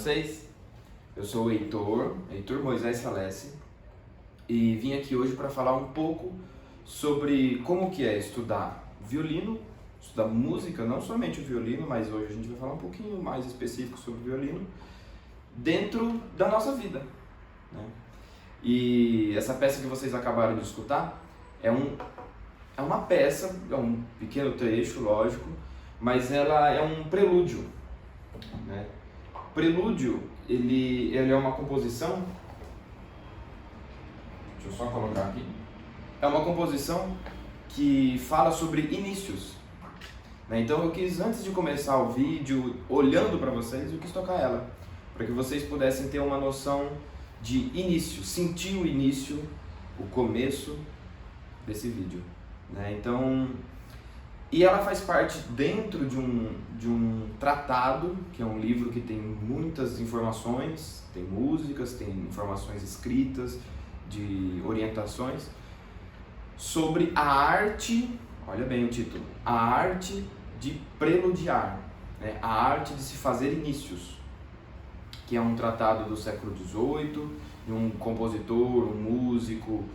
vocês? Eu sou o Heitor Moisés Salesi, e vim aqui hoje para falar um pouco sobre como que é estudar violino, estudar música, não somente o violino, mas hoje a gente vai falar um pouquinho mais específico sobre o violino, dentro da nossa vida, né? E essa peça que vocês acabaram de escutar é uma peça, é um pequeno trecho, lógico, mas ela é um prelúdio, né? Prelúdio, ele é uma composição, deixa eu só colocar aqui, é uma composição que fala sobre inícios, né? Então eu quis, antes de começar o vídeo, olhando para vocês, eu quis tocar ela, para que vocês pudessem ter uma noção de início, sentir o início, o começo desse vídeo, né? Então, e ela faz parte dentro de um tratado, que é um livro que tem muitas informações, tem músicas, tem informações escritas, de orientações, sobre a arte, olha bem o título, a arte de preludiar, né? A arte de se fazer inícios, que é um tratado do século XVIII, de um compositor, um músico,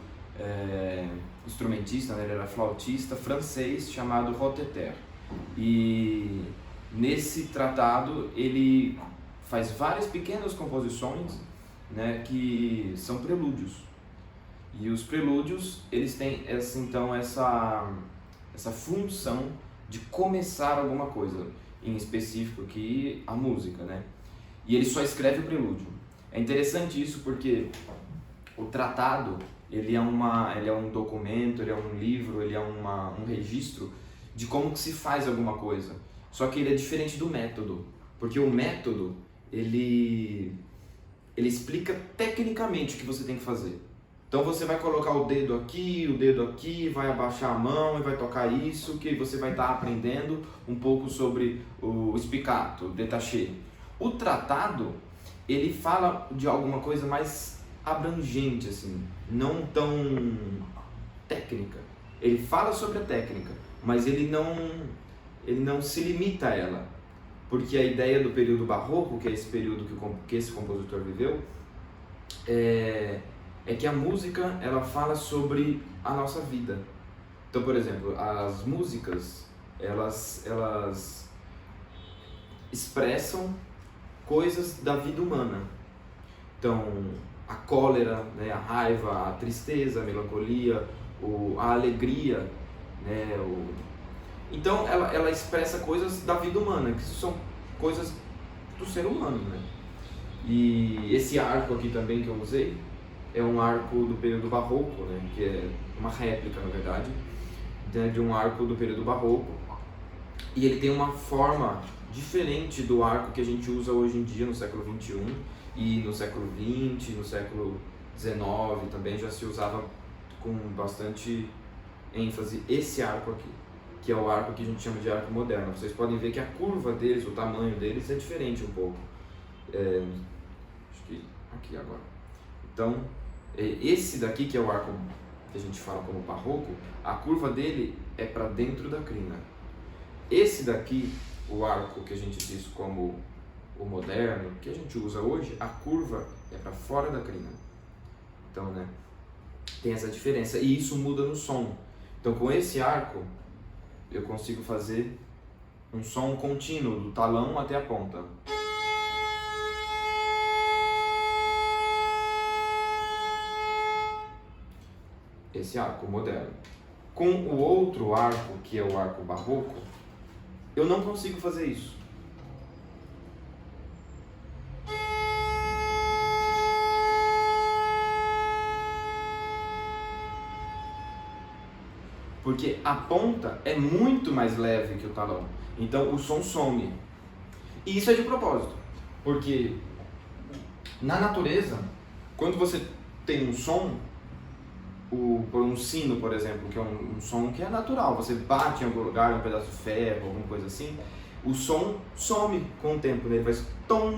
instrumentista, né? Ele era flautista francês chamado Roteter. E nesse tratado ele faz várias pequenas composições, né, que são prelúdios. E os prelúdios, eles têm essa função de começar alguma coisa, em específico aqui a música, né? E ele só escreve o prelúdio. É interessante isso porque o tratado, ele é um documento, ele é um livro, ele é um registro de como que se faz alguma coisa. Só que ele é diferente do método, porque o método, ele explica tecnicamente o que você tem que fazer. Então você vai colocar o dedo aqui, vai abaixar a mão e vai tocar isso, que você vai estar aprendendo um pouco sobre o spiccato, o détaché. O tratado, ele fala de alguma coisa mais abrangente, assim, não tão técnica. Ele fala sobre a técnica, mas ele não se limita a ela, porque a ideia do período barroco, que é esse período que esse compositor viveu, é que a música, ela fala sobre a nossa vida. Então, por exemplo, as músicas, elas expressam coisas da vida humana. Então, a cólera, né, a raiva, a tristeza, a melancolia, a alegria, né, Então ela expressa coisas da vida humana, que são coisas do ser humano, né? E esse arco aqui também que eu usei é um arco do período barroco, né, que é uma réplica, na verdade, né, de um arco do período barroco. E ele tem uma forma diferente do arco que a gente usa hoje em dia no século XXI, e no século XX, no século XIX também já se usava com bastante ênfase esse arco aqui, que é o arco que a gente chama de arco moderno. Vocês podem ver que a curva deles, o tamanho deles é diferente um pouco. Acho que aqui agora. Então, esse daqui, que é o arco que a gente fala como barroco, a curva dele é para dentro da crina. Esse daqui, o arco que a gente diz como o moderno, que a gente usa hoje, a curva é para fora da crina. Então, né, tem essa diferença, e isso muda no som. Então, com esse arco, eu consigo fazer um som contínuo, do talão até a ponta. Esse arco moderno. Com o outro arco, que é o arco barroco, eu não consigo fazer isso. Porque a ponta é muito mais leve que o talão, então o som some. E isso é de propósito, porque na natureza, quando você tem um som, um sino, por exemplo, que é um som que é natural, você bate em algum lugar, um pedaço de ferro, alguma coisa assim, o som some com o tempo, né? Ele faz tom.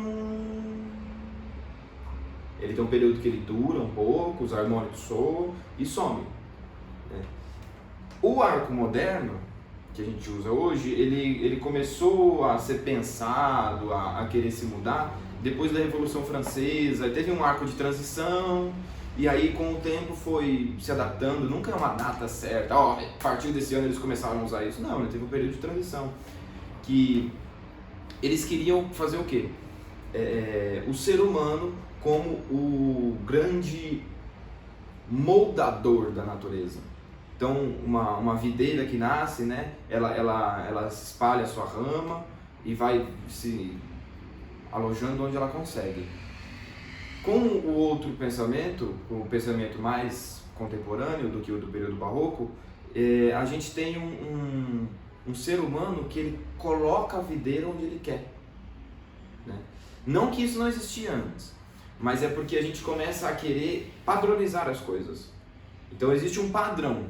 Ele tem um período que ele dura um pouco, os harmônicos soam e some, né? O arco moderno, que a gente usa hoje, ele começou a ser pensado, a querer se mudar depois da Revolução Francesa, teve um arco de transição, e aí com o tempo foi se adaptando, nunca é uma data certa, ó, a partir desse ano eles começaram a usar isso, não, teve um período de transição, que eles queriam fazer o quê? O ser humano como o grande moldador da natureza. Então, uma videira que nasce, né, ela espalha a sua rama e vai se alojando onde ela consegue. Com o outro pensamento, o pensamento mais contemporâneo do que o do período barroco, a gente tem um ser humano que ele coloca a videira onde ele quer, né? Não que isso não existia antes, mas é porque a gente começa a querer padronizar as coisas. Então existe um padrão.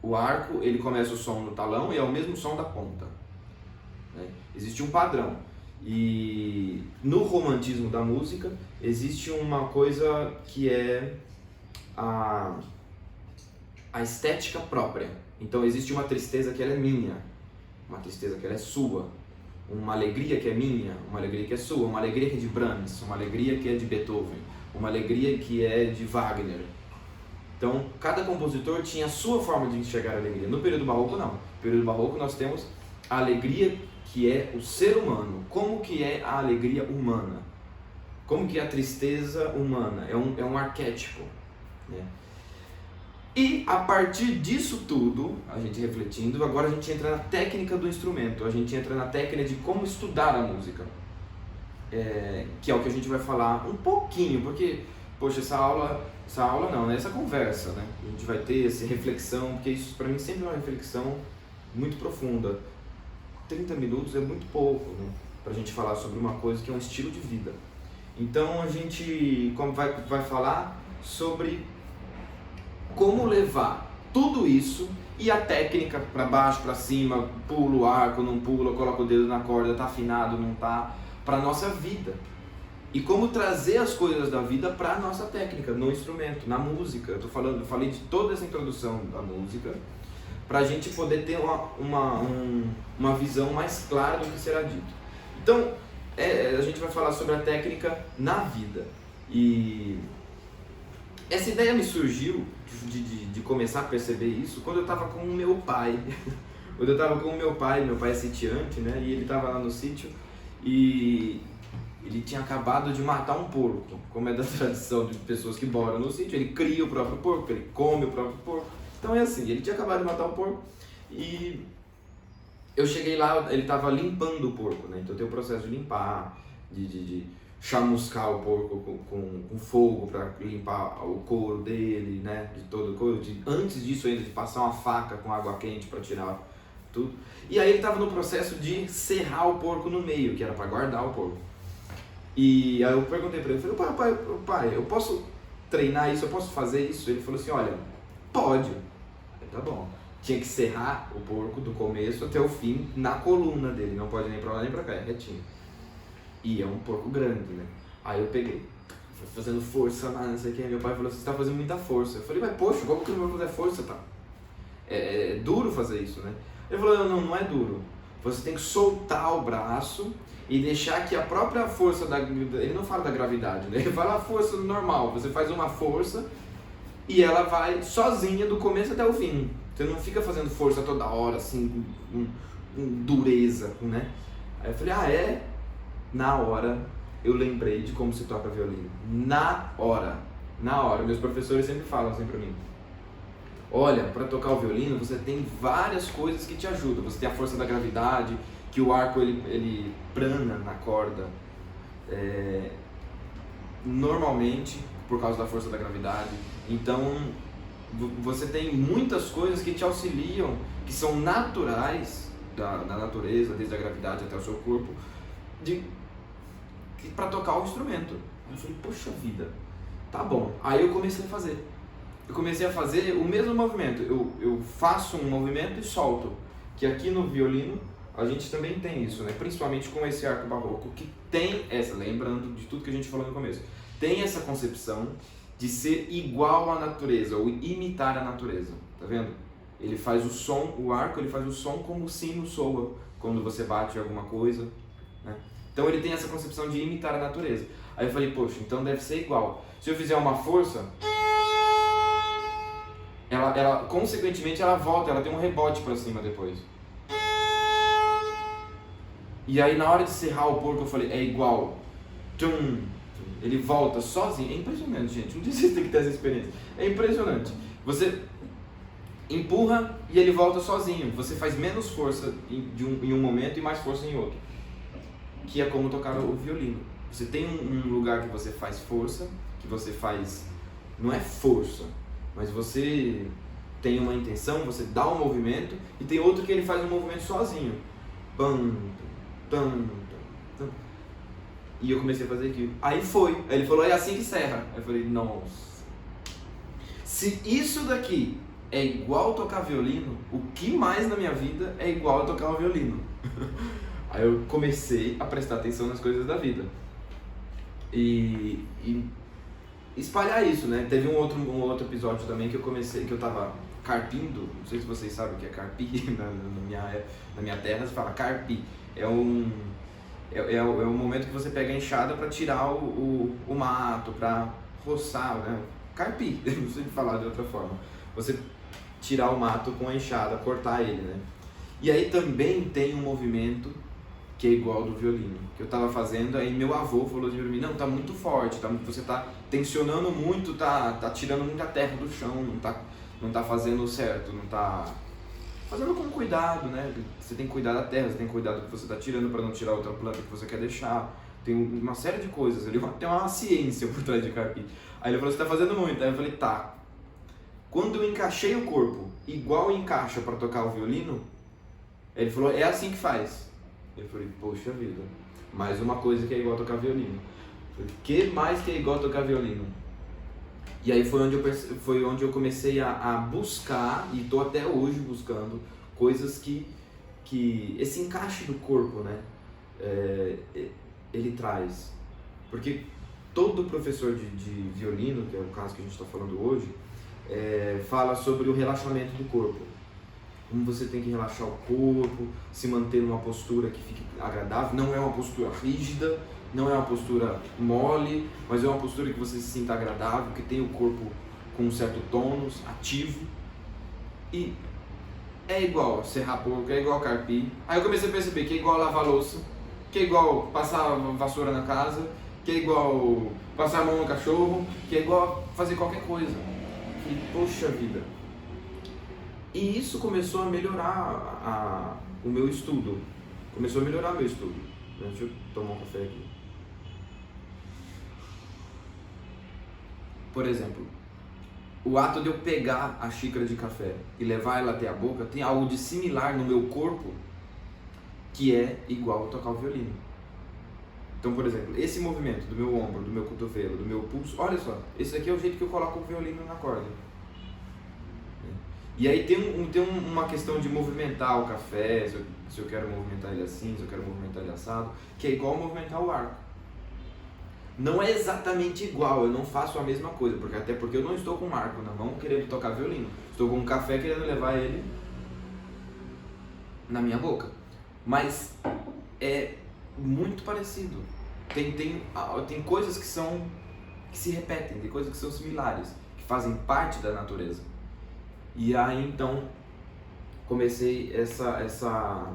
O arco, ele começa o som no talão e é o mesmo som da ponta, né? Existe um padrão. E no romantismo da música existe uma coisa que é a estética própria. Então existe uma tristeza que ela é minha, uma tristeza que ela é sua, uma alegria que é minha, uma alegria que é sua, uma alegria que é de Brahms, uma alegria que é de Beethoven, uma alegria que é de Wagner. Então cada compositor tinha a sua forma de enxergar a alegria. No período barroco não. No período barroco nós temos a alegria que é o ser humano. Como que é a alegria humana? Como que é a tristeza humana? É um arquétipo, né? E a partir disso tudo, a gente refletindo, agora a gente entra na técnica do instrumento, a gente entra na técnica de como estudar a música, que é o que a gente vai falar um pouquinho, porque, poxa, essa aula não, né? Essa conversa, né? A gente vai ter essa reflexão, porque isso para mim sempre é uma reflexão muito profunda. 30 minutos é muito pouco, né, pra gente falar sobre uma coisa que é um estilo de vida. Então a gente vai falar sobre como levar tudo isso e a técnica para baixo, para cima, pula o arco, não pula, coloca o dedo na corda, tá afinado, não tá, para nossa vida. E como trazer as coisas da vida para nossa técnica, no instrumento, na música. Eu falei de toda essa introdução da música, para a gente poder ter uma visão mais clara do que será dito. Então, a gente vai falar sobre a técnica na vida. E essa ideia me surgiu de começar a perceber isso quando eu estava com o meu pai. Quando eu estava com o meu pai é sitiante, né? E ele estava lá no sítio e ele tinha acabado de matar um porco. Como é da tradição de pessoas que moram no sítio, ele cria o próprio porco, ele come o próprio porco. Então é assim, ele tinha acabado de matar o porco e eu cheguei lá, ele estava limpando o porco, né? Então tem o processo de limpar, de chamuscar o porco com fogo para limpar o couro dele, né? De todo o couro. Antes disso ainda, de passar uma faca com água quente para tirar tudo. E aí ele estava no processo de serrar o porco no meio, que era para guardar o porco. E aí eu perguntei para ele, falei, pai, eu posso treinar isso, eu posso fazer isso? Ele falou assim, olha, pode. Tá bom. Tinha que serrar o porco do começo até o fim na coluna dele, não pode nem pra lá nem pra cá, é retinho. E é um porco grande, né? Aí eu peguei, fui fazendo força lá, não sei o que, meu pai falou assim, você tá fazendo muita força. Eu falei, mas poxa, como que eu não vou fazer força, tá? É duro fazer isso, né? Ele falou, não é duro. Você tem que soltar o braço e deixar que a própria força ele não fala da gravidade, né? Ele fala a força normal, você faz uma força e ela vai sozinha do começo até o fim. Você não fica fazendo força toda hora, assim, com dureza, né? Aí eu falei, Na hora eu lembrei de como se toca violino. Na hora. Meus professores sempre falam assim pra mim. Olha, para tocar o violino você tem várias coisas que te ajudam. Você tem a força da gravidade, que o arco ele prana na corda. Normalmente, por causa da força da gravidade. Então, você tem muitas coisas que te auxiliam, que são naturais da natureza, desde a gravidade até o seu corpo, para tocar o instrumento. Eu falei, poxa vida, tá bom. Aí eu comecei a fazer. O mesmo movimento. Eu faço um movimento e solto. Que aqui no violino a gente também tem isso, né? Principalmente com esse arco barroco, que tem lembrando de tudo que a gente falou no começo, tem essa concepção de ser igual à natureza, ou imitar a natureza, tá vendo? Ele faz o som, o arco ele faz o som como o sino soa, quando você bate em alguma coisa, né? Então ele tem essa concepção de imitar a natureza. Aí eu falei, poxa, então deve ser igual. Se eu fizer uma força, ela consequentemente ela volta, ela tem um rebote para cima depois. E aí na hora de serrar o porco eu falei, é igual. Tchum, ele volta sozinho. É impressionante, gente. Um dia vocês têm que ter essa experiência. É impressionante. Você empurra e ele volta sozinho. Você faz menos força em um momento e mais força em outro. Que é como tocar o violino. Você tem um lugar que você faz força, que você faz... Não é força, mas você tem uma intenção, você dá um movimento, e tem outro que ele faz um movimento sozinho. Pam, tam, tam. E eu comecei a fazer aquilo. Aí foi. Aí ele falou, é assim que serra. Aí eu falei, nossa. Se isso daqui é igual tocar violino, o que mais na minha vida é igual a tocar o violino? Aí eu comecei a prestar atenção nas coisas da vida. E espalhar isso, né? Teve um outro episódio também que eu tava carpindo, não sei se vocês sabem o que é carpir, na minha terra se fala carpir. É um momento que você pega a enxada para tirar o mato, para roçar, né? Carpir, não sei falar de outra forma. Você tirar o mato com a enxada, cortar ele, né? E aí também tem um movimento que é igual ao do violino, que eu tava fazendo, aí meu avô falou de mim, não, tá muito forte, você tá tensionando muito, tá tirando muita terra do chão, não tá fazendo certo, não tá fazendo com cuidado, né? Você tem que cuidar da terra, você tem que cuidar do que você tá tirando para não tirar outra planta que você quer deixar. Tem uma série de coisas ali, tem uma ciência por trás de carpir. Aí ele falou, você tá fazendo muito. Aí eu falei, tá. Quando eu encaixei o corpo igual encaixa para tocar o violino, ele falou, é assim que faz. Eu falei, poxa vida, mais uma coisa que é igual a tocar violino. O que mais que é igual a tocar violino? E aí foi onde eu comecei a buscar, e estou até hoje buscando, coisas que esse encaixe do corpo, né, ele traz. Porque todo professor de violino, que é o caso que a gente está falando hoje, fala sobre o relaxamento do corpo. Como você tem que relaxar o corpo, se manter numa postura que fique agradável. Não é uma postura rígida, não é uma postura mole, mas é uma postura que você se sinta agradável, que tenha o corpo com um certo tônus, ativo. E é igual serrar porco, é igual carpir. Aí eu comecei a perceber que é igual lavar louça, que é igual passar vassoura na casa, que é igual passar a mão no cachorro, que é igual fazer qualquer coisa. E poxa vida. E isso começou a melhorar o meu estudo. Começou a melhorar meu estudo. Deixa eu tomar um café aqui. Por exemplo, o ato de eu pegar a xícara de café e levar ela até a boca tem algo de similar no meu corpo que é igual a tocar o violino. Então, por exemplo, esse movimento do meu ombro, do meu cotovelo, do meu pulso, olha só, esse aqui é o jeito que eu coloco o violino na corda. E aí tem uma questão de movimentar o café, se eu quero movimentar ele assim, se eu quero movimentar ele assado, que é igual movimentar o arco. Não é exatamente igual, eu não faço a mesma coisa, até porque eu não estou com um arco na mão querendo tocar violino. Estou com um café querendo levar ele na minha boca. Mas é muito parecido. Tem coisas que se repetem, tem coisas que são similares, que fazem parte da natureza. E aí então comecei essa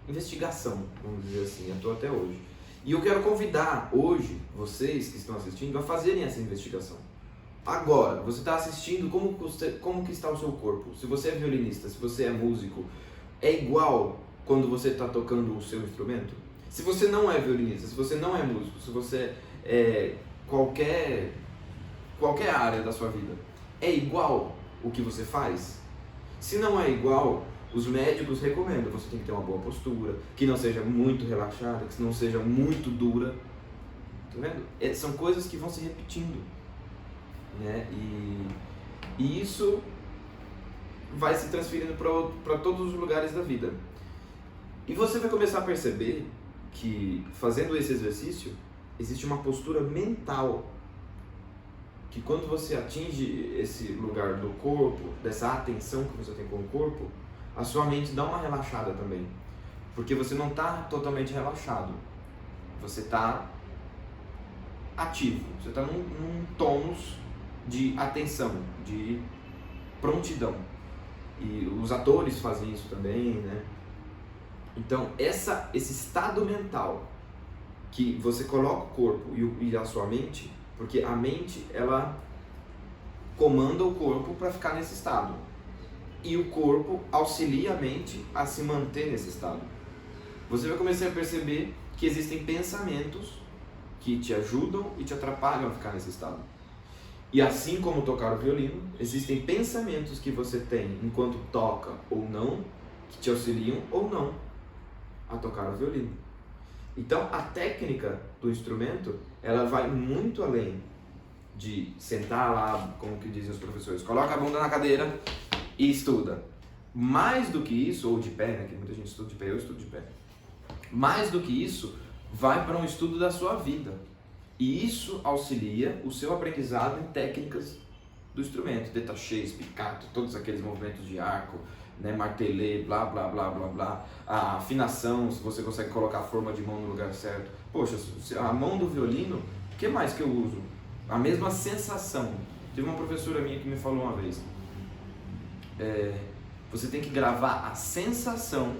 investigação, vamos dizer assim, eu estou até hoje. E eu quero convidar hoje, vocês que estão assistindo, a fazerem essa investigação. Agora, você está assistindo, como que está o seu corpo? Se você é violinista, se você é músico, é igual quando você está tocando o seu instrumento? Se você não é violinista, se você não é músico, se você é qualquer área da sua vida, é igual o que você faz? Se não é igual, os médicos recomendam, você tem que ter uma boa postura, que não seja muito relaxada, que não seja muito dura. Tá vendo? São coisas que vão se repetindo, né? E isso vai se transferindo para todos os lugares da vida. E você vai começar a perceber que, fazendo esse exercício, existe uma postura mental que quando você atinge esse lugar do corpo, dessa atenção que você tem com o corpo, a sua mente dá uma relaxada também, porque você não está totalmente relaxado. Você está ativo, você está num tônus de atenção, de prontidão. E os atores fazem isso também, né? Então, esse estado mental que você coloca o corpo e a sua mente, porque a mente, ela comanda o corpo para ficar nesse estado. E o corpo auxilia a mente a se manter nesse estado. Você vai começar a perceber que existem pensamentos que te ajudam e te atrapalham a ficar nesse estado. E assim como tocar o violino, existem pensamentos que você tem enquanto toca ou não, que te auxiliam ou não a tocar o violino. Então, a técnica do instrumento, ela vai muito além de sentar lá, como que dizem os professores, coloca a bunda na cadeira e estuda. Mais do que isso, ou de pé, né, que muita gente estuda de pé, eu estudo de pé. Mais do que isso, vai para um estudo da sua vida. E isso auxilia o seu aprendizado em técnicas do instrumento, détaché, spiccato, todos aqueles movimentos de arco, né, martelê, blá, blá, blá, blá, blá, a afinação, se você consegue colocar a forma de mão no lugar certo. Poxa, a mão do violino, o que mais que eu uso? A mesma sensação. Teve uma professora minha que me falou uma vez, você tem que gravar a sensação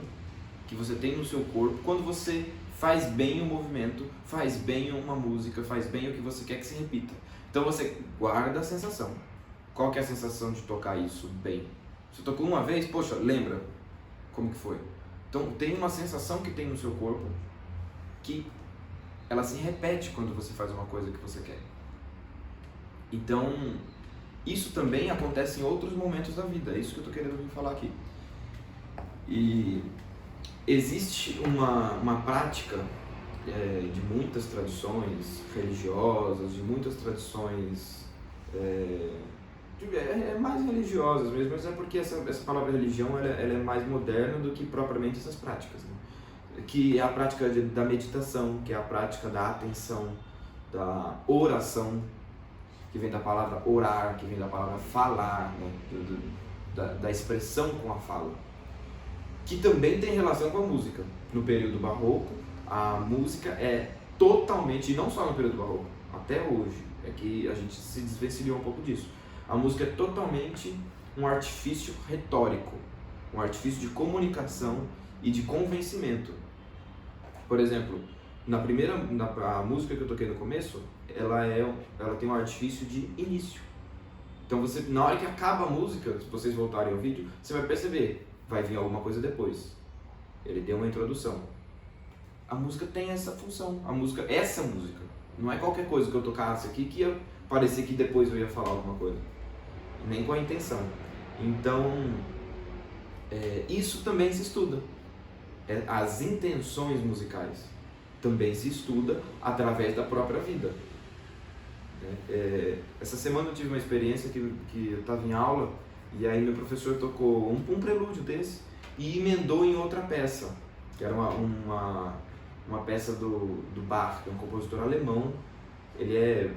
que você tem no seu corpo quando você faz bem o movimento, faz bem uma música, faz bem o que você quer que se repita. Então você guarda a sensação. Qual que é a sensação de tocar isso bem? Você tocou uma vez, poxa, lembra como que foi? Então tem uma sensação que tem no seu corpo que ela se repete quando você faz uma coisa que você quer. Então isso também acontece em outros momentos da vida, é isso que eu estou querendo vir falar aqui. E existe uma prática de muitas tradições religiosas, de muitas tradições mais religiosas mesmo, mas é porque essa palavra religião ela é mais moderna do que propriamente essas práticas, né? Que é a prática da meditação, que é a prática da atenção, da oração, que vem da palavra orar, que vem da palavra falar, né? da expressão com a fala, que também tem relação com a música. No período barroco, a música é totalmente, e não só no período barroco, até hoje, é que a gente se desvencilhou um pouco disso. A música é totalmente um artifício retórico, um artifício de comunicação e de convencimento. Por exemplo, a música que eu toquei no começo, ela tem um artifício de início. Então você, na hora que acaba a música, se vocês voltarem ao vídeo, você vai perceber, vai vir alguma coisa depois. Ele deu uma introdução. A música tem essa função. Essa música, não é qualquer coisa que eu tocasse aqui que ia parecer que depois eu ia falar alguma coisa. Nem com a intenção. Então, isso também se estuda. As intenções musicais também se estuda através da própria vida. Essa semana eu tive uma experiência que eu estava em aula e aí meu professor tocou um prelúdio desse e emendou em outra peça, que era uma peça do Bach, que é um compositor alemão. Ele é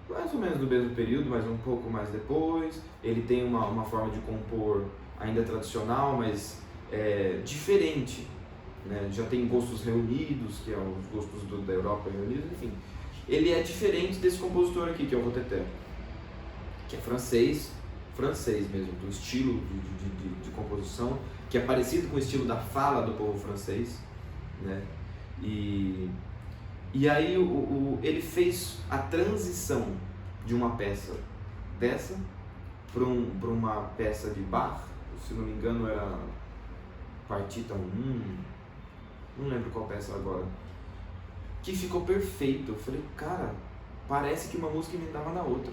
mais ou menos do mesmo período, mas um pouco mais depois. Ele tem uma forma de compor ainda tradicional, mas diferente, né? Já tem gostos reunidos, que é os gostos da Europa reunidos, enfim. Ele é diferente desse compositor aqui, que é o Roteter, que é francês mesmo, do estilo de composição, que é parecido com o estilo da fala do povo francês, né? E aí ele fez a transição de uma peça dessa para uma peça de Bach, se não me engano era Partita 1, não lembro qual peça agora, que ficou perfeito. Eu falei, cara, parece que uma música emendava na outra.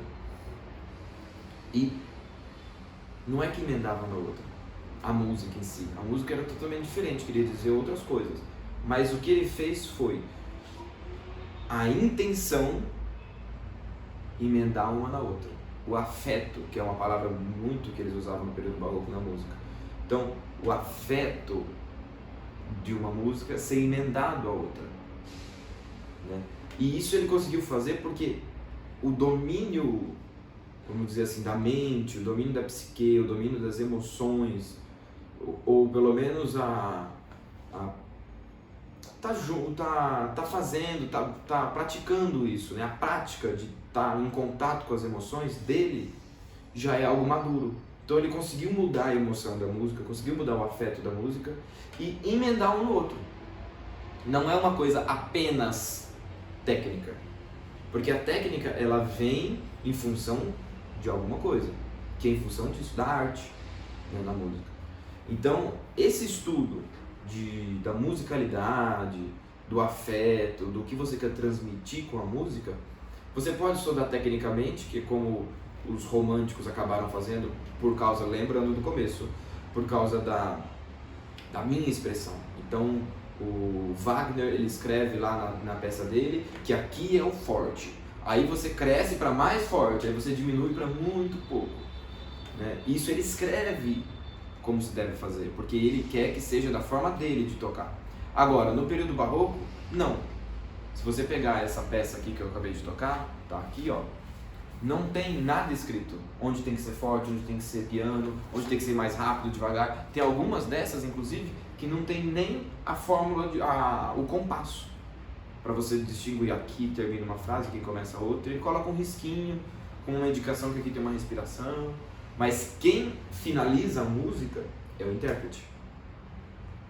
E não é que emendava na outra, a música em si. A música era totalmente diferente, queria dizer outras coisas. Mas o que ele fez foi a intenção emendar uma na outra. O afeto, que é uma palavra muito que eles usavam no período barroco na música. Então, o afeto de uma música ser emendado à outra, né? E isso ele conseguiu fazer porque o domínio, vamos dizer assim, da mente, o domínio da psique, o domínio das emoções, ou pelo menos tá fazendo, tá praticando isso, né? A prática de estar em contato com as emoções dele já é algo maduro. Então ele conseguiu mudar a emoção da música, conseguiu mudar o afeto da música e emendar um no outro. Não é uma coisa apenas técnica, porque a técnica ela vem em função de alguma coisa, que é em função disso, da arte, né, na música. Então esse estudo da musicalidade, do afeto, do que você quer transmitir com a música, você pode estudar tecnicamente, que é como os românticos acabaram fazendo, por causa, lembrando do começo, por causa da minha expressão. Então o Wagner ele escreve lá na peça dele que aqui é o forte, aí você cresce para mais forte, aí você diminui para muito pouco, né? Isso ele escreve como se deve fazer, porque ele quer que seja da forma dele de tocar. Agora, no período barroco, não. Se você pegar essa peça aqui que eu acabei de tocar, tá aqui, ó, não tem nada escrito onde tem que ser forte, onde tem que ser piano, onde tem que ser mais rápido, devagar. Tem algumas dessas, inclusive, que não tem nem a fórmula, o compasso, para você distinguir aqui termina uma frase, aqui começa outra. Ele coloca um risquinho com uma indicação que aqui tem uma respiração, mas quem finaliza a música é o intérprete.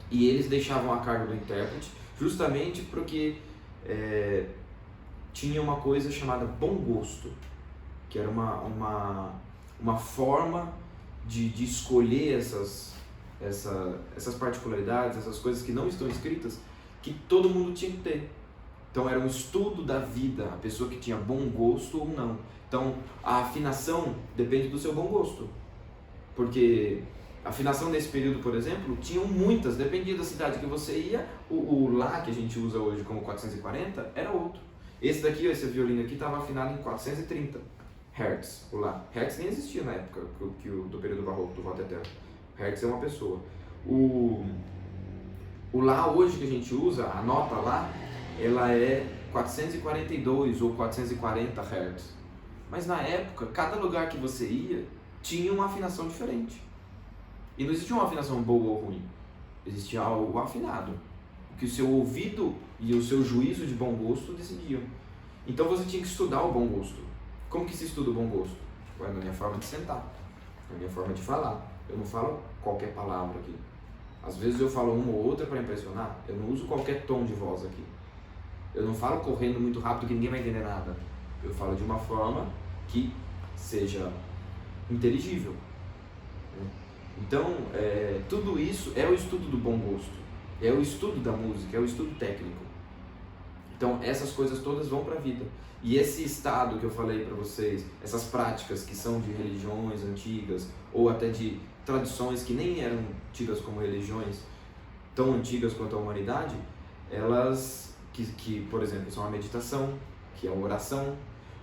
E eles deixavam a cargo do intérprete justamente porque tinha uma coisa chamada bom gosto, que era uma forma de escolher essas particularidades, essas coisas que não estão escritas, que todo mundo tinha que ter. Então era um estudo da vida, a pessoa que tinha bom gosto ou não. Então a afinação depende do seu bom gosto, porque a afinação nesse período, por exemplo, tinham muitas, dependia da cidade que você ia. O Lá que a gente usa hoje como 440 era outro. Esse daqui, esse violino aqui, estava afinado em 430 Hz. O Lá. Hertz nem existia na época do período barroco, do Walter Terra. Hertz é uma pessoa. O Lá hoje que a gente usa, a nota Lá, ela é 442 ou 440 Hz. Mas na época, cada lugar que você ia tinha uma afinação diferente. E não existia uma afinação boa ou ruim. Existia algo afinado. Que o seu ouvido e o seu juízo de bom gosto decidiam. Então você tinha que estudar o bom gosto. Como que se estuda o bom gosto? É na minha forma de sentar, na minha forma de falar. Eu não falo qualquer palavra aqui. Às vezes eu falo uma ou outra para impressionar. Eu não uso qualquer tom de voz aqui. Eu não falo correndo muito rápido que ninguém vai entender nada. Eu falo de uma forma que seja inteligível. Então, tudo isso é o estudo do bom gosto, é o estudo da música, é o estudo técnico. Então, essas coisas todas vão para a vida. E esse estado que eu falei para vocês, essas práticas que são de religiões antigas, ou até de tradições que nem eram tidas como religiões, tão antigas quanto a humanidade, elas, que por exemplo, são a meditação, que é a oração,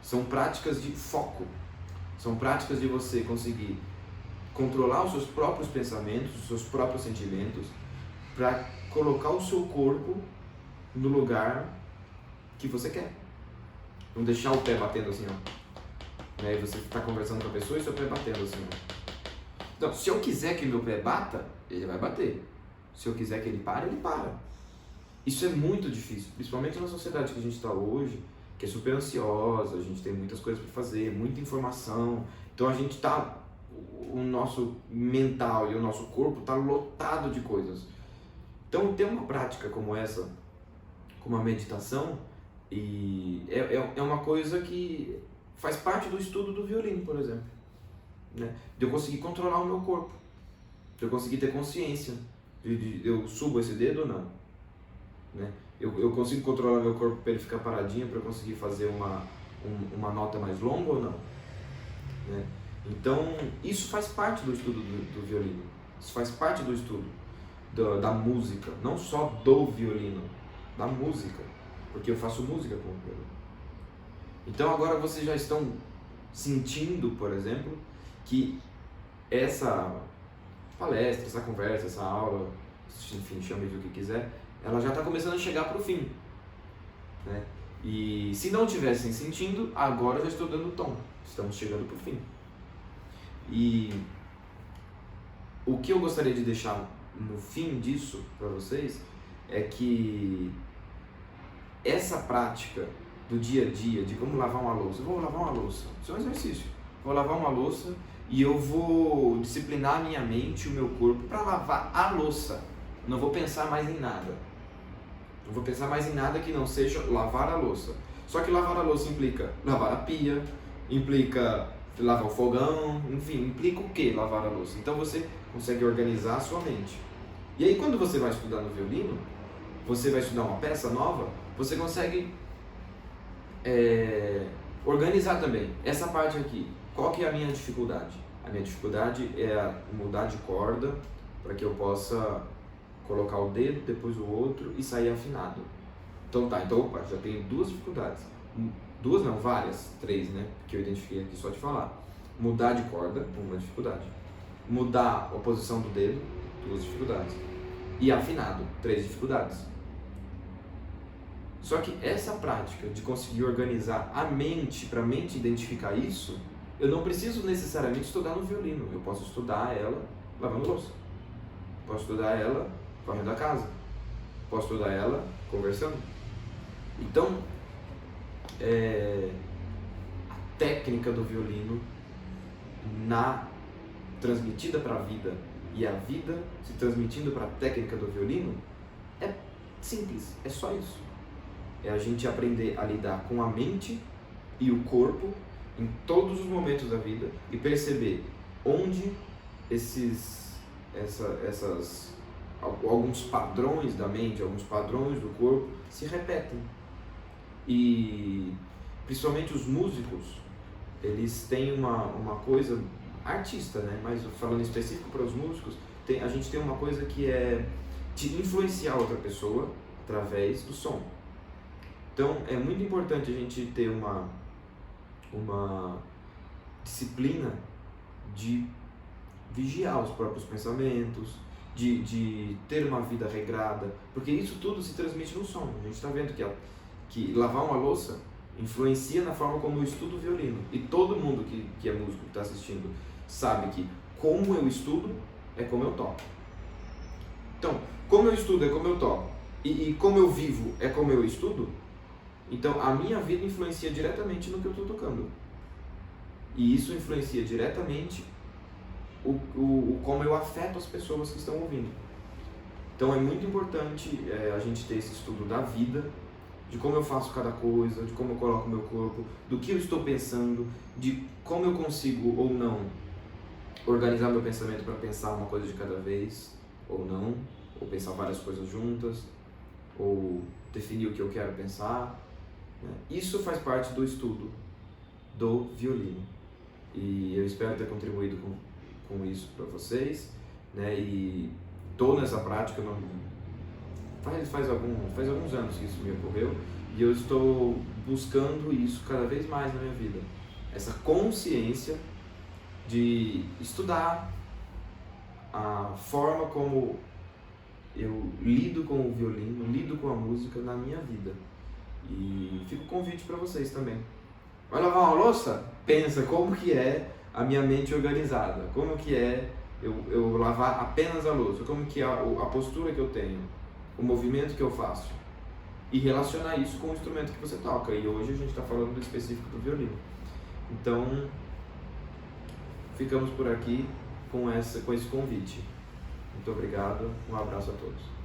são práticas de foco, são práticas de você conseguir controlar os seus próprios pensamentos, os seus próprios sentimentos, para colocar o seu corpo no lugar que você quer. Não deixar o pé batendo assim, ó. Aí você está conversando com a pessoa e seu pé batendo assim, ó. Então, se eu quiser que meu pé bata, ele vai bater. Se eu quiser que ele pare, ele para. Isso é muito difícil, principalmente na sociedade que a gente está hoje, que é super ansiosa, a gente tem muitas coisas para fazer, muita informação. Então a gente está, o nosso mental e o nosso corpo está lotado de coisas. Então ter uma prática como essa, como a meditação, e é uma coisa que faz parte do estudo do violino, por exemplo, né? De eu conseguir controlar o meu corpo, de eu conseguir ter consciência de eu subo esse dedo ou não, né? Eu consigo controlar meu corpo para ele ficar paradinho, para eu conseguir fazer uma nota mais longa ou não, né? Então isso faz parte do estudo do violino, isso faz parte do estudo da música, não só do violino, da música, porque eu faço música com o violino. Então agora vocês já estão sentindo, por exemplo, que essa palestra, essa conversa, essa aula, enfim, chame de o que quiser, ela já está começando a chegar para o fim, né? E se não tivessem sentindo, agora eu já estou dando tom, estamos chegando para o fim. E o que eu gostaria de deixar no fim disso para vocês é que essa prática do dia a dia, de como lavar uma louça, eu vou lavar uma louça, isso é um exercício, vou lavar uma louça e eu vou disciplinar a minha mente, o meu corpo para lavar a louça, não vou pensar mais em nada, não vou pensar mais em nada que não seja lavar a louça. Só que lavar a louça implica lavar a pia, implica lavar o fogão, enfim, implica o que lavar a louça? Então você consegue organizar a sua mente. E aí quando você vai estudar no violino, você vai estudar uma peça nova, você consegue organizar também. Essa parte aqui, qual que é a minha dificuldade? A minha dificuldade é mudar de corda para que eu possa colocar o dedo, depois o outro e sair afinado. Então tá, então opa, já tenho duas dificuldades. Duas não, várias, três, né? Que eu identifiquei aqui só de falar. Mudar de corda, uma dificuldade. Mudar a posição do dedo, duas dificuldades. E afinado, três dificuldades. Só que essa prática de conseguir organizar a mente, para a mente identificar isso, eu não preciso necessariamente estudar no violino. Eu posso estudar ela lavando louça. Posso estudar ela varrendo a casa. Posso estudar ela conversando. Então, a técnica do violino transmitida para a vida e a vida se transmitindo para a técnica do violino é simples, é só isso. É a gente aprender a lidar com a mente e o corpo em todos os momentos da vida e perceber onde alguns padrões da mente, alguns padrões do corpo se repetem. E principalmente os músicos, eles têm uma coisa, artista, né? Mas falando específico para os músicos, a gente tem uma coisa que é de influenciar outra pessoa através do som. Então é muito importante a gente ter uma disciplina de vigiar os próprios pensamentos, de ter uma vida regrada, porque isso tudo se transmite no som. A gente está vendo que lavar uma louça influencia na forma como eu estudo violino. E todo mundo que é músico, que está assistindo, sabe que como eu estudo é como eu toco. Então, como eu estudo é como eu toco. E como eu vivo é como eu estudo. Então, a minha vida influencia diretamente no que eu estou tocando. E isso influencia diretamente como eu afeto as pessoas que estão ouvindo. Então, é muito importante a gente ter esse estudo da vida, de como eu faço cada coisa, de como eu coloco o meu corpo, do que eu estou pensando, de como eu consigo ou não organizar meu pensamento para pensar uma coisa de cada vez, ou não, ou pensar várias coisas juntas, ou definir o que eu quero pensar. Isso faz parte do estudo do violino. E eu espero ter contribuído com isso para vocês, né? E estou nessa prática, faz alguns anos que isso me ocorreu, e eu estou buscando isso cada vez mais na minha vida. Essa consciência de estudar a forma como eu lido com o violino, lido com a música na minha vida. E fica o convite para vocês também. Vai lavar uma louça? Pensa como que é a minha mente organizada, como que é eu lavar apenas a louça, como que é a postura que eu tenho, o movimento que eu faço, e relacionar isso com o instrumento que você toca. E hoje a gente está falando do específico do violino. Então, ficamos por aqui com esse convite. Muito obrigado, um abraço a todos.